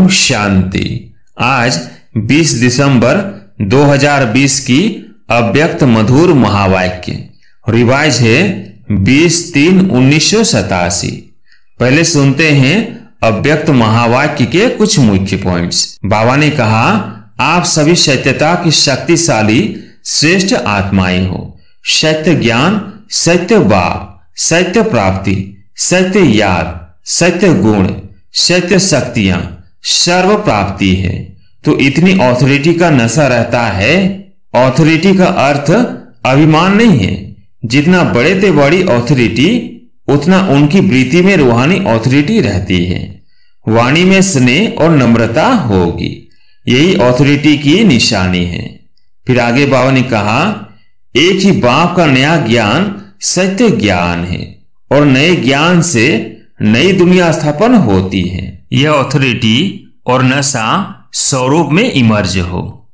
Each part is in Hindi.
ओम शांति। आज 20 दिसंबर 2020 की अव्यक्त मधुर महावाक्य रिवाइज है 20/3/1987। पहले सुनते हैं अव्यक्त महावाक्य के कुछ मुख्य पॉइंट्स। बाबा ने कहा, आप सभी सत्यता की शक्तिशाली श्रेष्ठ आत्माएं हो। सत्य ज्ञान, सत्य भाव, सत्य प्राप्ति, सत्य याद, सत्य गुण, सत्य शक्तियां, सर्व प्राप्ति है। तो इतनी ऑथोरिटी का नशा रहता है। ऑथोरिटी का अर्थ अभिमान नहीं है। जितना बड़े ते बड़ी ऑथोरिटी, उतना उनकी वृत्ति में रूहानी ऑथोरिटी रहती है। वाणी में स्नेह और नम्रता होगी, यही ऑथोरिटी की निशानी है। फिर आगे बाबा ने कहा, एक ही बाप का नया ज्ञान सत्य ज्ञान है और नए ज्ञान से नई दुनिया स्थापन होती है। यह ऑथोरिटी और नशा स्वरूप में इमर्ज हो।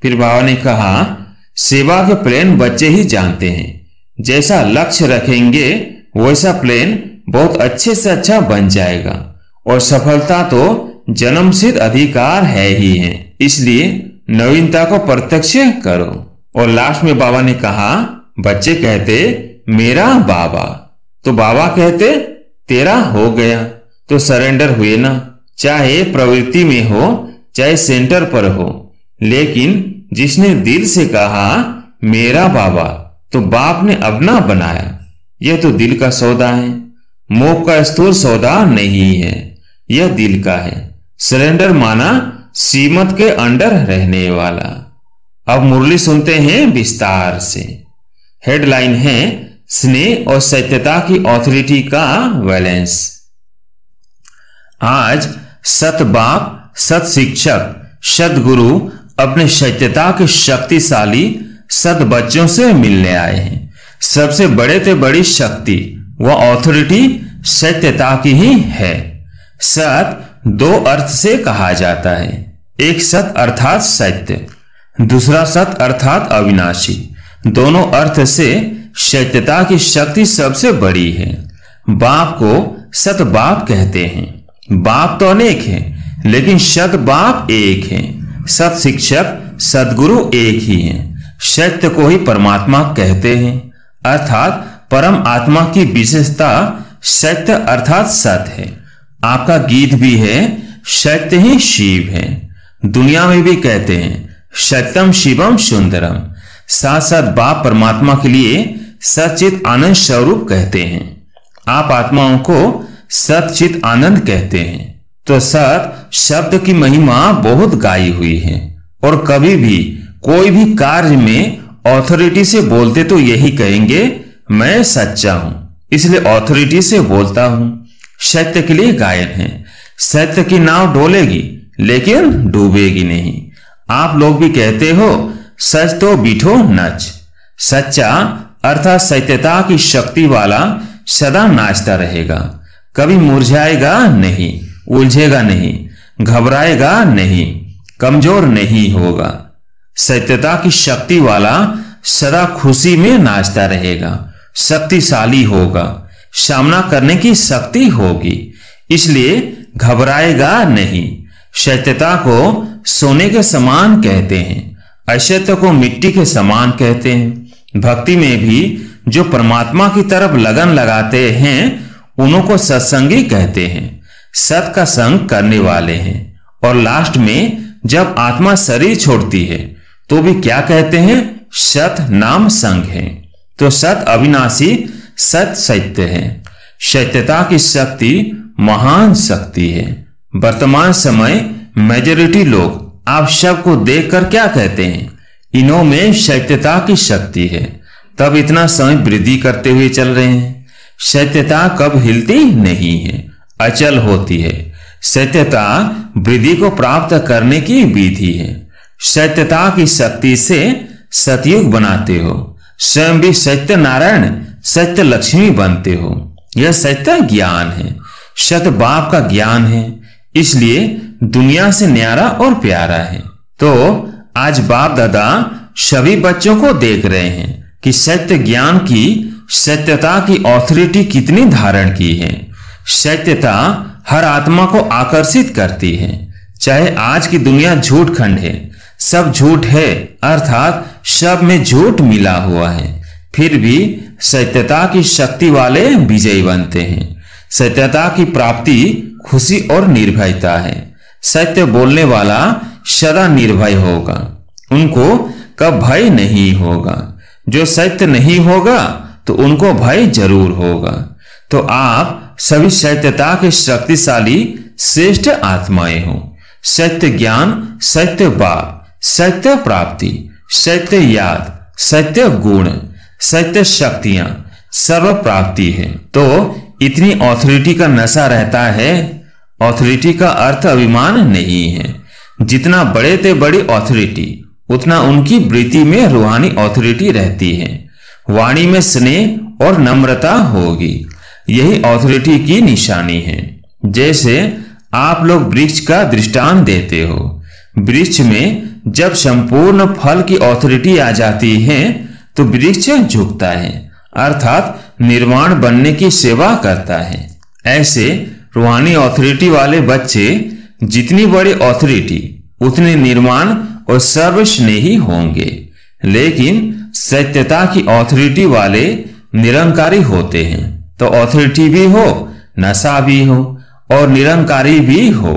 फिर बाबा ने कहा, सेवा के प्लान बच्चे ही जानते हैं। जैसा लक्ष्य रखेंगे वैसा प्लान बहुत अच्छे से अच्छा बन जाएगा और सफलता तो जन्मसिद्ध अधिकार है ही है। इसलिए नवीनता को प्रत्यक्ष करो। और लास्ट में बाबा ने कहा, बच्चे कहते मेरा बाबा, तो बाबा कहते तेरा हो गया। तो सरेंडर हुए ना, चाहे प्रवृत्ति में हो चाहे सेंटर पर हो। लेकिन जिसने दिल से कहा मेरा बाबा, तो बाप ने अपना बनाया। यह तो दिल का सौदा है, मोह का स्थूल सौदा नहीं है, यह दिल का है। सरेंडर माना श्रीमत के अंडर रहने वाला। अब मुरली सुनते हैं विस्तार से। हेडलाइन है स्नेह और सत्यता की ऑथोरिटी का बैलेंस। आज सत बाप, सत शिक्षक, सदगुरु अपने सत्यता के शक्तिशाली सद बच्चों से मिलने आए हैं। सबसे बड़े ते बड़ी शक्ति व ऑथोरिटी सत्यता की ही है। सत दो अर्थ से कहा जाता है। एक सत अर्थात सत्य, दूसरा सत अर्थात अविनाशी। दोनों अर्थ से सत्यता की शक्ति सबसे बड़ी है। बाप को सत बाप कहते हैं। बाप तो अनेक हैं, लेकिन सत बाप एक है। सत शिक्षक, सदगुरु एक ही हैं। सत्य को ही परमात्मा कहते हैं, अर्थात परम आत्मा की विशेषता सत्य अर्थात सत है। आपका गीत भी है, सत्य ही शिव है। दुनिया में भी कहते हैं सत्यम शिवम सुंदरम। साथ साथ बाप परमात्मा के लिए सचित आनंद स्वरूप कहते हैं। आप आत्माओं को सचित आनंद कहते हैं। तो सत शब्द की महिमा बहुत गाई हुई है और कभी भी कोई भी कार्य में ऑथोरिटी से बोलते तो यही कहेंगे, मैं सच्चा हूं इसलिए ऑथोरिटी से बोलता हूं। सत्य के लिए गायन है। सत्य की नाव डोलेगी लेकिन डूबेगी नहीं। आप लोग भी कहते हो सच तो बिठो नच। सच्चा अर्थात सत्यता की शक्ति वाला सदा नाचता रहेगा, कभी मुरझाएगा नहीं, उलझेगा नहीं, घबराएगा नहीं, कमजोर नहीं होगा। सत्यता की शक्ति वाला सदा खुशी में नाचता रहेगा, शक्तिशाली होगा, सामना करने की शक्ति होगी, इसलिए घबराएगा नहीं। सत्यता को सोने के समान कहते हैं, असत्य को मिट्टी के समान कहते हैं। भक्ति में भी जो परमात्मा की तरफ लगन लगाते हैं उन्हों को सत्संगी कहते हैं। सत का संग करने वाले हैं। और लास्ट में जब आत्मा शरीर छोड़ती है तो भी क्या कहते हैं, सत नाम संग है। तो सत अविनाशी, सत सत्य है। सत्यता की शक्ति महान शक्ति है। वर्तमान समय मेजॉरिटी लोग आप सबको देखकर क्या कहते हैं, इन्हों में सत्यता की शक्ति है, तब इतना समय वृद्धि करते हुए चल रहे हैं। सत्यता कब हिलती नहीं है, अचल होती है। सत्यता वृद्धि को प्राप्त करने की विधि है। सत्यता की शक्ति से सतयुग बनाते हो, स्वयं भी सत्य नारायण, सत्य लक्ष्मी बनते हो। यह सत्य ज्ञान है, सत बाप का ज्ञान है, इसलिए दुनिया से न्यारा और प्यारा है। तो आज बाप दादा सभी बच्चों को देख रहे हैं कि सत्य ज्ञान की, सत्यता की ऑथोरिटी कितनी धारण की है। सत्यता हर आत्मा को आकर्षित करती है। चाहे आज की दुनिया झूठ खंड है, सब झूठ है अर्थात सब में झूठ मिला हुआ है, फिर भी सत्यता की शक्ति वाले विजयी बनते हैं। सत्यता की प्राप्ति खुशी और निर्भयता है। सत्य बोलने वाला सदा निर्भय होगा, उनको कब भय नहीं होगा। जो सत्य नहीं होगा तो उनको भय जरूर होगा। तो आप सभी सत्यता के शक्तिशाली श्रेष्ठ आत्माएं हो। सत्य ज्ञान, सत्य बाप, सत्य प्राप्ति, सत्य याद, सत्य गुण, सत्य शक्तियां, सर्व प्राप्ति है। तो इतनी ऑथोरिटी का नशा रहता है। ऑथोरिटी का अर्थ अभिमान नहीं है। जितना बड़े ते बड़ी ऑथोरिटी, उतना उनकी वृत्ति में रूहानी ऑथोरिटी रहती है। वाणी में स्नेह और नम्रता होगी, यही ऑथोरिटी की निशानी है। जैसे आप लोग वृक्ष का दृष्टांत देते हो। वृक्ष में जब संपूर्ण फल की ऑथोरिटी आ जाती है तो वृक्ष झुकता है, अर्थात निर्वाण बनने की सेवा करता है। ऐसे रूहानी ऑथोरिटी वाले बच्चे जितनी बड़ी ऑथोरिटी उतने निर्माण और सर्वस्नेही होंगे। लेकिन सत्यता की ऑथोरिटी वाले निरंकारी होते हैं, तो ऑथोरिटी भी हो, नशा भी हो और निरंकारी भी हो।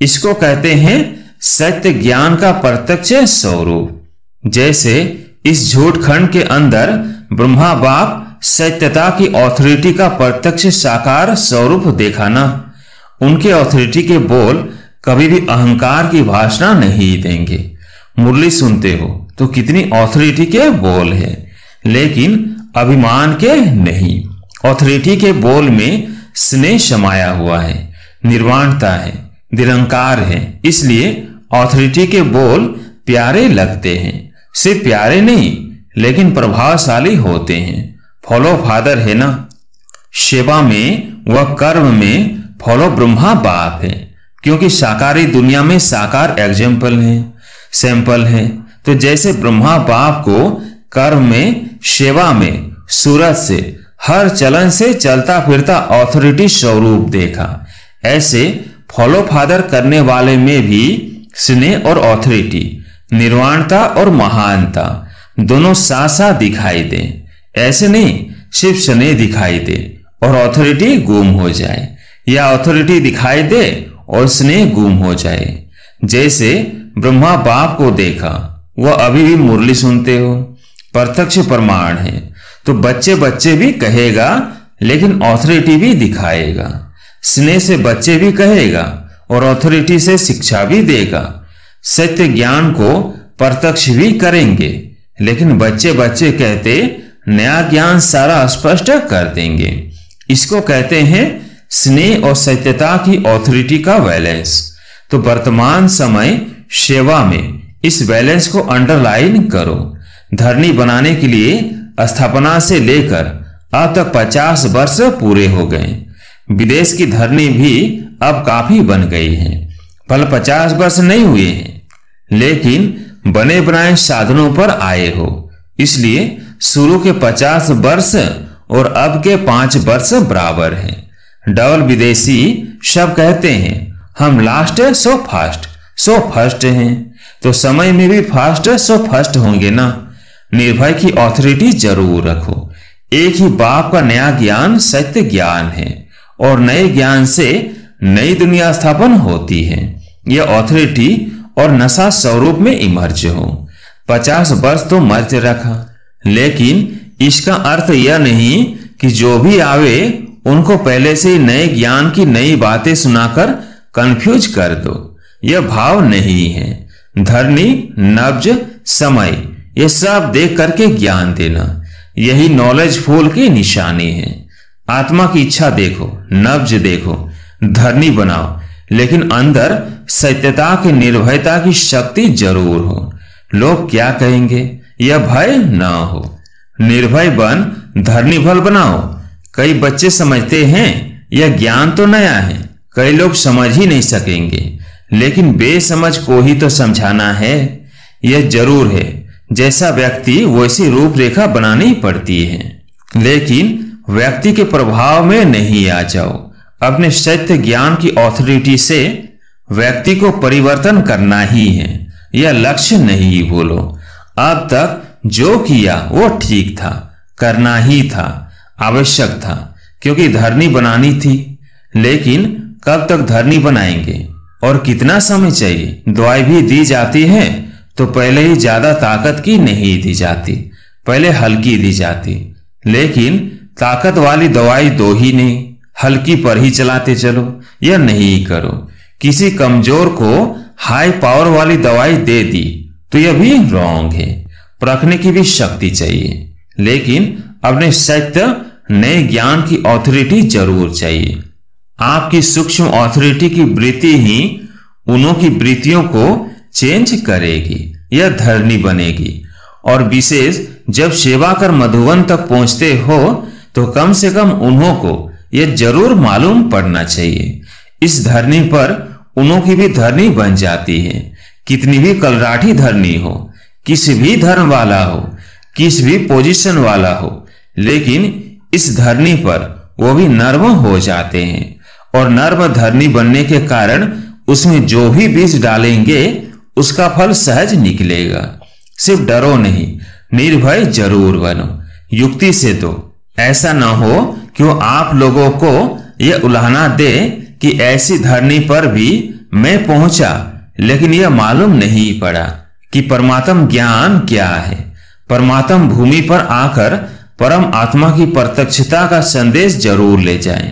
इसको कहते हैं सत्य ज्ञान का प्रत्यक्ष स्वरूप। जैसे इस झूठ खंड के अंदर ब्रह्मा बाप सत्यता की ऑथोरिटी का प्रत्यक्ष साकार स्वरूप देखा ना। उनके ऑथोरिटी के बोल कभी भी अहंकार की भाषा नहीं देंगे। मुरली सुनते हो तो कितनी ऑथोरिटी के बोल है, लेकिन अभिमान के नहीं। ऑथोरिटी के बोल में स्नेह समाया हुआ है, निर्वाणता है, निरंकार है, इसलिए ऑथोरिटी के बोल प्यारे लगते हैं। सिर्फ प्यारे नहीं लेकिन प्रभावशाली होते हैं। फॉलो फादर है ना। सेवा में व कर्म में फॉलो ब्रह्मा बाप है, क्योंकि साकारी दुनिया में साकार एग्जाम्पल है, सैंपल है। तो जैसे ब्रह्मा बाप को कर्म में, सेवा में, सूरत से, हर चलन से चलता फिरता ऑथोरिटी स्वरूप देखा, ऐसे फॉलो फादर करने वाले में भी स्नेह और ऑथोरिटी, निर्वाणता और महानता दोनों साथ साथ दिखाई दे। ऐसे नहीं सिर्फ स्नेह दिखाई दे और ऑथोरिटी गुम हो जाए, या ऑथोरिटी दिखाई दे और स्नेह गुम हो जाए। जैसे ब्रह्मा बाप को देखा, वह अभी भी मुरली सुनते हो, प्रत्यक्ष प्रमाण है। तो बच्चे बच्चे भी कहेगा, लेकिन ऑथोरिटी भी दिखाएगा। स्नेह से बच्चे भी कहेगा और ऑथोरिटी से शिक्षा भी देगा। सत्य ज्ञान को प्रत्यक्ष भी करेंगे, लेकिन बच्चे बच्चे कहते नया ज्ञान सारा स्पष्ट कर देंगे। इसको कहते हैं स्नेह और सत्यता की ऑथोरिटी का बैलेंस। तो वर्तमान समय सेवा में इस बैलेंस को अंडरलाइन करो। धरनी बनाने के लिए स्थापना से लेकर अब तक 50 वर्ष पूरे हो गए। विदेश की धरनी भी अब काफी बन गई है। भले 50 वर्ष नहीं हुए हैं, लेकिन बने बनाए साधनों पर आए हो, इसलिए शुरू के 50 वर्ष और अब के 5 वर्ष बराबर हैं। डबल विदेशी सब कहते हैं हम लास्ट सो फर्स्ट हैं, तो समय में भी फास्ट सो फर्स्ट होंगे ना। निर्भय की ऑथोरिटी जरूर रखो। एक ही बाप का नया ज्ञान सत्य ज्ञान है, और नए ज्ञान से नई दुनिया स्थापन होती है। यह ऑथोरिटी और नशा स्वरूप में इमर्ज हो। 50 वर्ष तो मर्ज रखा, लेकिन इसका अर्थ यह नहीं कि जो भी आवे उनको पहले से ही नए ज्ञान की नई बातें सुनाकर कंफ्यूज कर दो। यह भाव नहीं है। धरनी, नब्ज, समय ये सब देख करके ज्ञान देना, यही नॉलेज फूल की निशानी है। आत्मा की इच्छा देखो, नब्ज देखो, धरनी बनाओ, लेकिन अंदर सत्यता की, निर्भयता की शक्ति जरूर हो। लोग क्या कहेंगे यह भय ना हो। निर्भय बन धरनी भल बनाओ। कई बच्चे समझते हैं यह ज्ञान तो नया है, कई लोग समझ ही नहीं सकेंगे, लेकिन बेसमझ को ही तो समझाना है। यह जरूर है, जैसा व्यक्ति वैसी रूपरेखा बनानी पड़ती है, लेकिन व्यक्ति के प्रभाव में नहीं आ जाओ। अपने सत्य ज्ञान की ऑथोरिटी से व्यक्ति को परिवर्तन करना ही है, यह लक्ष्य नहीं भूलो। अब तक जो किया वो ठीक था, करना ही था, आवश्यक था, क्योंकि धरनी बनानी थी। लेकिन कब तक धरनी बनाएंगे और कितना समय चाहिए? दवाई भी दी जाती है तो पहले ही ज्यादा ताकत की नहीं दी जाती, पहले हल्की दी जाती। लेकिन ताकत वाली दवाई दो ही नहीं, हल्की पर ही चलाते चलो। यह नहीं करो। किसी कमजोर को हाई पावर वाली दवाई दे दी तो यह भी रॉन्ग है। परखने की भी शक्ति चाहिए, लेकिन अपने सत्य नए ज्ञान की ऑथोरिटी जरूर चाहिए। आपकी सूक्ष्म ऑथोरिटी की वृत्ति ही उन्हों की वृत्तियों को चेंज करेगी, यह धरनी बनेगी। और विशेष जब सेवा कर मधुवन तक पहुंचते हो तो कम से कम उन्हों को यह जरूर मालूम पड़ना चाहिए। इस धरनी पर उन्हों की भी धरनी बन जाती है। कितनी भी कलराठी धरनी हो, किसी भी धर्म वाला हो, किस भी पोजीशन वाला हो, लेकिन इस धरनी पर वो भी नर्म हो जाते हैं। और नर्म धरनी बनने के कारण उसमें जो भी बीज डालेंगे उसका फल सहज निकलेगा। सिर्फ डरो नहीं, निर्भय जरूर बनो। युक्ति से तो ऐसा न हो कि वो आप लोगों को यह उलाहना दे कि ऐसी धरनी पर भी मैं पहुंचा, लेकिन यह मालूम नहीं पड़ा कि परमात्म ज्ञान क्या है। परमात्म भूमि पर आकर परम आत्मा की प्रत्यक्षता का संदेश जरूर ले जाएं।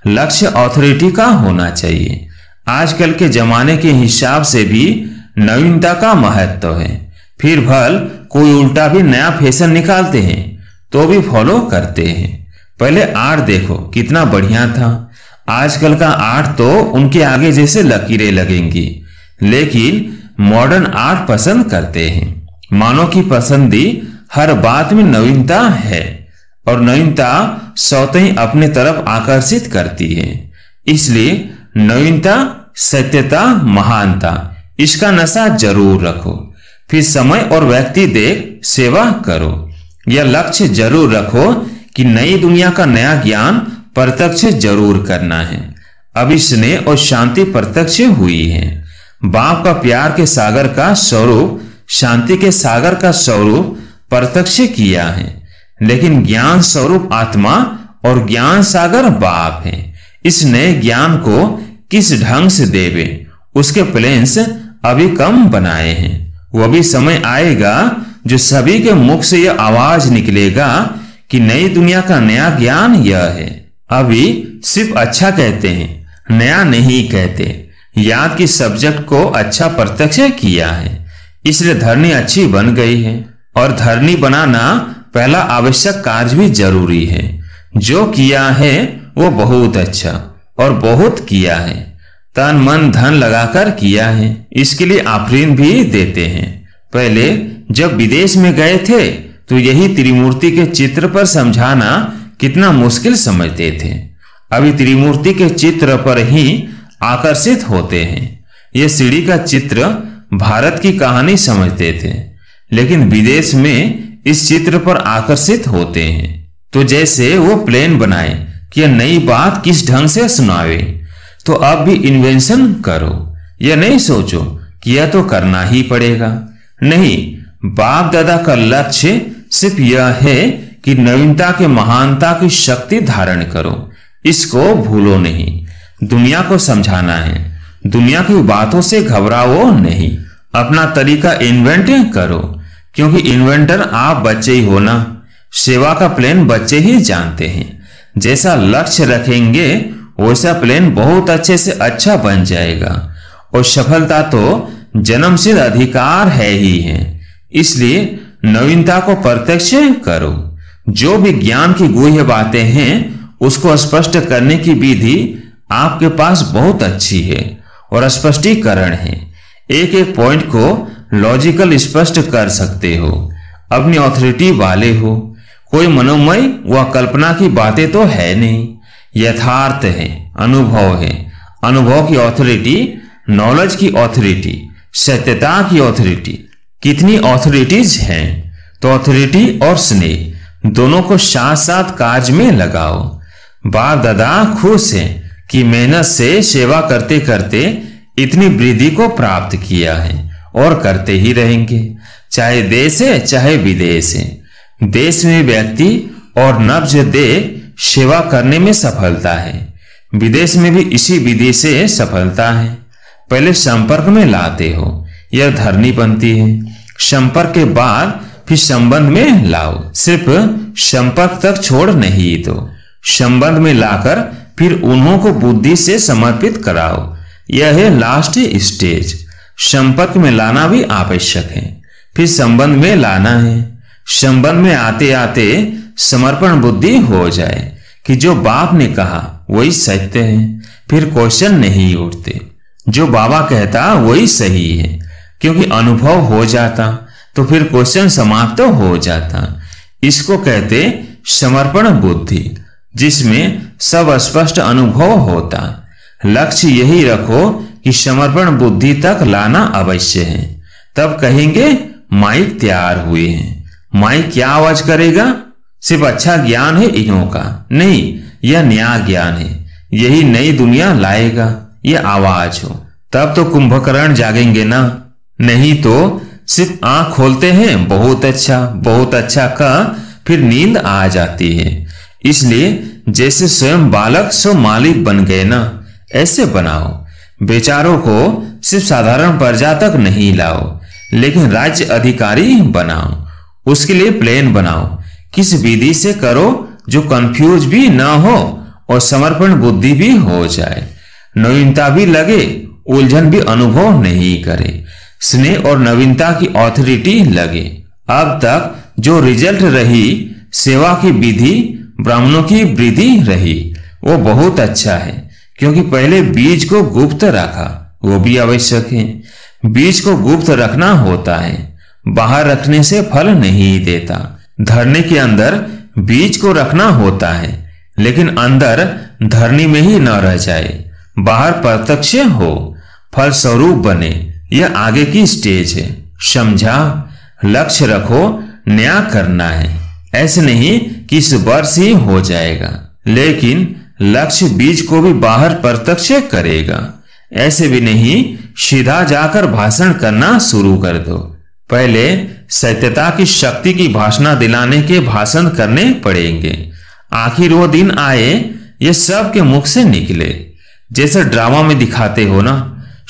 लक्ष्य ऑथोरिटी का होना चाहिए। आजकल के जमाने के हिसाब से भी नवीनता का महत्व है। फिर भल कोई उल्टा भी नया फैशन निकालते हैं तो भी फॉलो करते हैं। पहले आर्ट देखो कितना बढ़िया था, आजकल का आर्ट तो उनके आगे जैसे लकीरें लगेंगी। लेकिन मॉडर्न आर्ट पसंद करते हैं। मानव की पसंदी हर बात में नवीनता है, और नवीनता स्वतः ही अपने तरफ आकर्षित करती है। इसलिए नवीनता, सत्यता, महानता, इसका नशा जरूर रखो। फिर समय और व्यक्ति देख सेवा करो। यह लक्ष्य जरूर रखो कि नई दुनिया का नया ज्ञान प्रत्यक्ष जरूर करना है। अभी स्नेह और शांति प्रत्यक्ष हुई है। बाप का प्यार के सागर का स्वरूप, शांति के सागर का स्वरूप प्रत्यक्ष किया है। लेकिन ज्ञान स्वरूप आत्मा और ज्ञान सागर बाप है। इस नए ज्ञान को किस ढंग से देवे, उसके प्लेन्स अभी कम बनाए हैं। वह भी समय आएगा जो सभी के मुख से यह आवाज निकलेगा कि नई दुनिया का नया ज्ञान यह है। अभी सिर्फ अच्छा कहते हैं, नया नहीं कहते। याद की सब्जेक्ट को अच्छा प्रत्यक्ष किया है, इसलिए धरनी अच्छी बन गई है। और धरनी बनाना पहला आवश्यक कार्य भी जरूरी है। जो किया है वो बहुत अच्छा और बहुत किया है, तन मन धन लगाकर किया है। इसके लिए आफरीन भी देते हैं। पहले जब विदेश में गए थे तो यही त्रिमूर्ति के चित्र पर समझाना कितना मुश्किल समझते थे। अभी त्रिमूर्ति के चित्र पर ही आकर्षित होते हैं। यह सीढ़ी का चित्र भारत की कहानी समझते थे, लेकिन विदेश में इस चित्र पर आकर्षित होते हैं। तो जैसे वो प्लेन बनाए कि यह नई बात किस ढंग से सुनावे, तो अब भी इन्वेंशन करो। यह नहीं सोचो कि यह तो करना ही पड़ेगा। नहीं, बाप दादा का लक्ष्य सिर्फ यह है कि नवीनता के महानता की शक्ति धारण करो। इसको भूलो नहीं। दुनिया को समझाना है, दुनिया की बातों से घबराओ नहीं। अपना तरीका इन्वेंट करो, क्योंकि इन्वेंटर आप बच्चे ही हो ना। सेवा का प्लान बच्चे ही जानते हैं। जैसा लक्ष्य रखेंगे वैसा प्लान बहुत अच्छे से अच्छा बन जाएगा। और सफलता तो जन्मसिद्ध अधिकार है ही है। इसलिए नवीनता को प्रत्यक्ष करो। जो भी ज्ञान की गुह्य बातें हैं उसको स्पष्ट करने की विधि आपके पास बहुत अच्छी है और स्पष्टीकरण है। एक एक पॉइंट को लॉजिकल स्पष्ट कर सकते हो। अपनी ऑथोरिटी वाले हो। कोई मनोमय व कल्पना की बातें तो है नहीं, यथार्थ है, अनुभव है। अनुभव की ऑथोरिटी, नॉलेज की ऑथोरिटी, सत्यता की ऑथोरिटी। कितनी ऑथोरिटीज हैं? तो ऑथोरिटी और स्नेह दोनों को साथ साथ कार्य में लगाओ। बाप दादा खुश हैं कि मेहनत से सेवा करते करते इतनी वृद्धि को प्राप्त किया है और करते ही रहेंगे, चाहे देश है चाहे विदेश है। देश में व्यक्ति और नब्ज दे सेवा करने में सफलता है, विदेश में भी इसी विधि से सफलता है। पहले संपर्क में लाते हो, यह धरनी बनती है। संपर्क के बाद फिर संबंध में लाओ, सिर्फ संपर्क तक छोड़ नहीं दो। संबंध में लाकर फिर उन्हों को बुद्धि से समर्पित कराओ, यह है लास्ट स्टेज। संपर्क में लाना भी आवश्यक है, फिर संबंध में लाना है। संबंध में आते आते समर्पण बुद्धि हो जाए कि जो बाप ने कहा वही सत्य है, फिर क्वेश्चन नहीं उठते। जो बाबा कहता वही सही है, क्योंकि अनुभव हो जाता तो फिर क्वेश्चन समाप्त हो जाता। इसको कहते समर्पण बुद्धि, जिसमें सब स्पष्ट अनुभव होता। लक्ष्य यही रखो कि समर्पण बुद्धि तक लाना अवश्य है। तब कहेंगे माइक तैयार हुए हैं। माइक क्या आवाज करेगा? सिर्फ अच्छा ज्ञान है इन्हों का नहीं, यह नया ज्ञान है, यही नई दुनिया लाएगा। यह आवाज हो तब तो कुंभकर्ण जागेंगे ना, नहीं तो सिर्फ आंख खोलते हैं बहुत अच्छा का फिर नींद आ जाती है। इसलिए जैसे स्वयं बालक सो मालिक बन गए ना, ऐसे बनाओ। बेचारों को सिर्फ साधारण प्रजा तक नहीं लाओ, लेकिन राज्य अधिकारी बनाओ। उसके लिए प्लान बनाओ, किस विधि से करो जो कंफ्यूज भी ना हो और समर्पण बुद्धि भी हो जाए, नवीनता भी लगे, उलझन भी अनुभव नहीं करे, स्नेह और नवीनता की ऑथोरिटी लगे। अब तक जो रिजल्ट रही सेवा की विधि, ब्राह्मणों की वृद्धि रही, वो बहुत अच्छा है, क्योंकि पहले बीज को गुप्त रखा, वो भी आवश्यक है। बीज को गुप्त रखना होता है, बाहर रखने से फल नहीं देता। धरने के अंदर बीज को रखना होता है, लेकिन अंदर धरनी में ही न रह जाए, बाहर प्रत्यक्ष हो, फल स्वरूप बने। यह आगे की स्टेज है, समझा? लक्ष्य रखो, नया करना है। ऐसे नहीं कि इस वर्ष ही हो जाएगा, लेकिन लक्ष्य बीज को भी बाहर प्रत्यक्ष करेगा। ऐसे भी नहीं सीधा जाकर भाषण करना शुरू कर दो। पहले सत्यता की शक्ति की भाषणा दिलाने के भाषण करने पड़ेंगे। आखिर वो दिन आए ये सब के मुख से निकले, जैसे ड्रामा में दिखाते हो ना,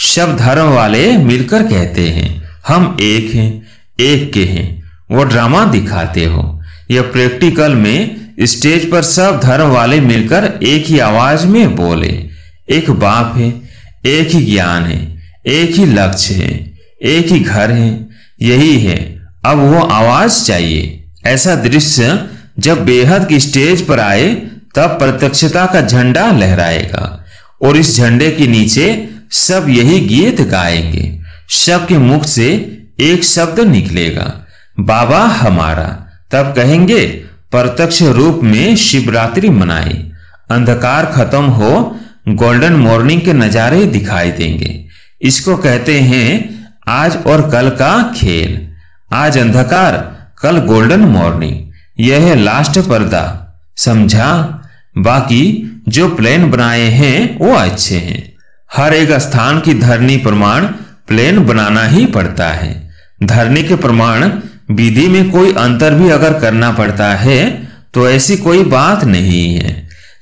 सब धर्म वाले मिलकर कहते हैं हम एक हैं, एक के हैं, वो ड्रामा दिखाते हो। यह प्रैक्टिकल में स्टेज पर सब धर्म वाले मिलकर एक ही आवाज में बोले, एक बाप है, एक ही ज्ञान है, एक ही लक्ष्य है, एक ही घर है, यही है। अब वो आवाज चाहिए। ऐसा दृश्य जब बेहद की स्टेज पर आए तब प्रत्यक्षता का झंडा लहराएगा और इस झंडे के नीचे सब यही गीत गाएंगे। सबके मुख से एक शब्द निकलेगा, बाबा हमारा। तब कहेंगे प्रत्यक्ष रूप में शिवरात्रि मनाई, अंधकार खत्म हो, गोल्डन मॉर्निंग के नजारे दिखाई देंगे। इसको कहते हैं आज और कल का खेल। आज अंधकार, कल गोल्डन मॉर्निंग। यह है लास्ट पर्दा, समझा? बाकी जो प्लान बनाए हैं वो अच्छे हैं। हर एक स्थान की धरनी प्रमाण प्लान बनाना ही पड़ता है। धरनी के प्रमाण विधि में कोई अंतर भी अगर करना पड़ता है तो ऐसी कोई बात नहीं है।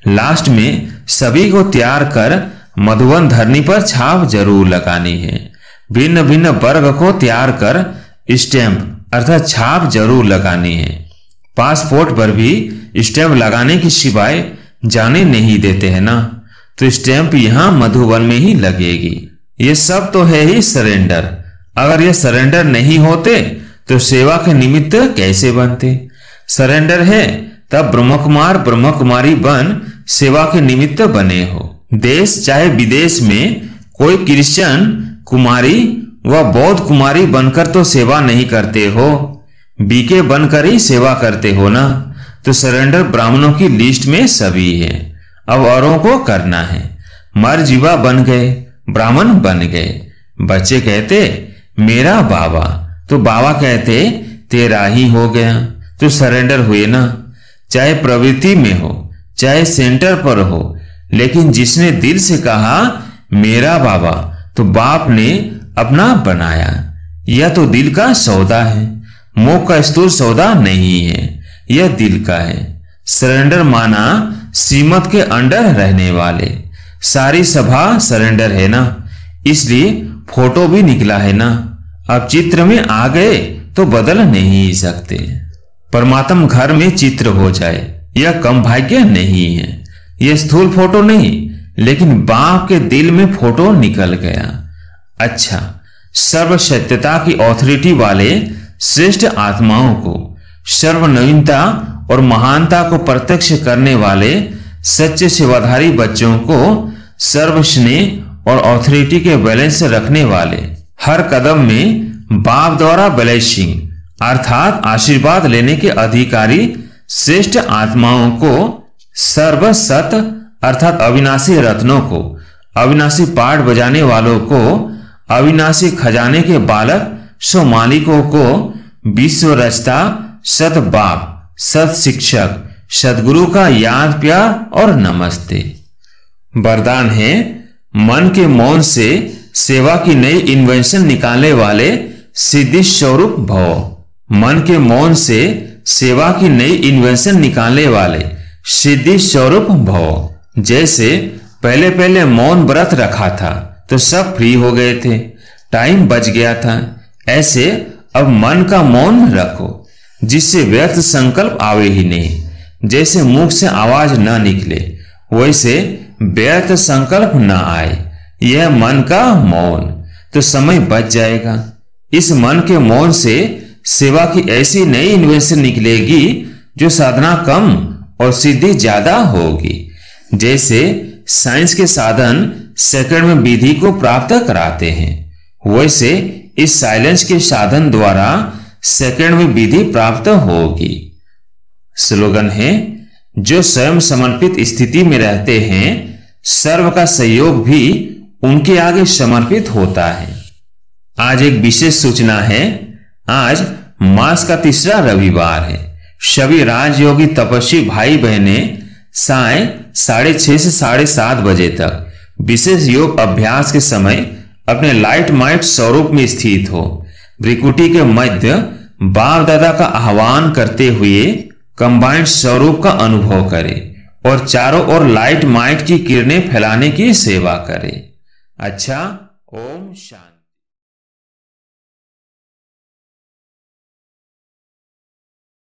लास्ट में सभी को तैयार कर मधुबन धरनी पर छाप जरूर लगानी है। भिन्न भिन्न वर्ग को तैयार कर स्टैंप अर्थात छाप जरूर लगानी है। पासपोर्ट पर भी स्टैंप लगाने की सिवाय जाने नहीं देते हैं ना, तो स्टैंप यहाँ मधुबन में ही लगेगी। ये सब तो है ही सरेंडर। अगर ये सरेंडर नहीं होते तो सेवा के निमित्त कैसे बनते? सरेंडर है तब ब्रह्मकुमार ब्रह्म कुमारी बन सेवा के निमित्त बने हो। देश चाहे विदेश में कोई क्रिश्चियन कुमारी व बौद्ध कुमारी बनकर तो सेवा नहीं करते हो, बीके बनकर ही सेवा करते हो ना। तो सरेंडर ब्राह्मणों की लिस्ट में सभी है, अब औरों को करना है। मर जीवा बन गए, ब्राह्मण बन गए। बच्चे कहते मेरा बाबा, तो बाबा कहते तेरा ही हो गया, तो सरेंडर हुए ना। चाहे प्रवृत्ति में हो चाहे सेंटर पर हो, लेकिन जिसने दिल से कहा मेरा बाबा, तो बाप ने अपना बनाया। यह तो दिल का सौदा है, मोह का स्थूल सौदा नहीं है, यह दिल का है। सरेंडर माना श्रीमत के अंडर रहने वाले। सारी सभा सरेंडर है ना, इसलिए फोटो भी निकला है ना। अब चित्र में आ गए तो बदल नहीं सकते। परमात्मा घर में चित्र हो जाए यह कम भाग्य नहीं है। यह स्थूल फोटो नहीं, लेकिन बाप के दिल में फोटो निकल गया। अच्छा, सर्व सत्यता की ऑथोरिटी वाले श्रेष्ठ आत्माओं को, सर्व नवीनता और महानता को प्रत्यक्ष करने वाले सच्चे सेवाधारी बच्चों को, सर्व स्नेह और ऑथोरिटी के बैलेंस रखने वाले, हर कदम में बाप द्वारा ब्लेसिंग अर्थात आशीर्वाद लेने के अधिकारी श्रेष्ठ आत्माओं को, सर्व सत अर्थात अविनाशी रत्नों को, अविनाशी पाठ बजाने वालों को, अविनाशी खजाने के बालक सो मालिकों को, विश्व रचता सत बाप, सत शिक्षक, सदगुरु का याद प्यार और नमस्ते। वरदान है मन के मौन से सेवा की नई इन्वेंशन निकालने वाले सिद्धि स्वरूप भव। मन के मौन से सेवा की नई इन्वेंशन निकालने वाले सिद्धि स्वरूप भव। जैसे पहले पहले मौन व्रत रखा था तो सब फ्री हो गए थे, टाइम बच गया था। ऐसे अब मन का मौन रखो जिससे व्यर्थ संकल्प आवे ही नहीं। जैसे मुख से आवाज न निकले वैसे व्यर्थ संकल्प न आए। यह मन का मौन, तो समय बच जाएगा। इस मन के मौन से सेवा की ऐसी नई इन्वेंशन निकलेगी जो साधना कम और सिद्धि ज्यादा होगी। जैसे साइंस के साधन सेकंड में विधि को प्राप्त कराते हैं, वैसे इस साइलेंस के साधन द्वारा सेकंड में विधि प्राप्त होगी। स्लोगन है, जो स्वयं समर्पित स्थिति में रहते हैं सर्व का सहयोग भी उनके आगे समर्पित होता है। आज एक विशेष सूचना है। आज मास का तीसरा रविवार है। सभी राजयोगी तपस्वी भाई बहने साय 6:30 से 7:30 बजे तक विशेष योग अभ्यास के समय अपने लाइट माइट स्वरूप में स्थित हो भ्रिकुटी के मध्य बाप दादा का आह्वान करते हुए कंबाइंड स्वरूप का अनुभव करे और चारों ओर लाइट माइट की किरणें फैलाने की सेवा करे। अच्छा, ओम शांति।